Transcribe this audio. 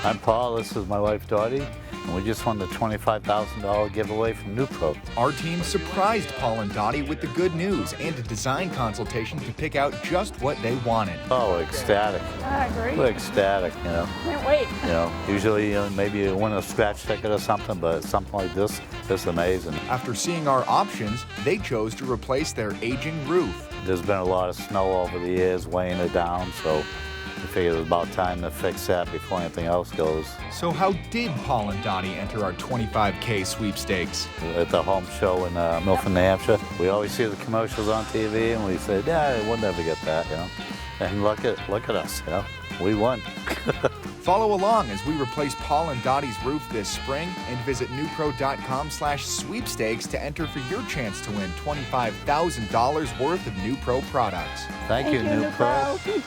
I'm Paul, this is my wife Dotty, and we just won the $25,000 giveaway from NEWPRO. Our team surprised Paul and Dotty with the good news and a design consultation to pick out just what they wanted. Oh, ecstatic. I agree. We're ecstatic, you know. Can't wait. You know, usually maybe you win a scratch ticket or something, but something like this is amazing. After seeing our options, they chose to replace their aging roof. There's been a lot of snow over the years weighing it down, so we figured it was about time to fix that before anything else goes. So how did Paul and Dotty enter our $25K sweepstakes? At the home show in Milford, New Hampshire, we always see the commercials on TV, and we say, yeah, we'll never get that, you know. And look at us, you know, we won. Follow along as we replace Paul and Dotty's roof this spring, and visit newpro.com/sweepstakes to enter for your chance to win $25,000 worth of NEWPRO products. Thank you, NEWPRO.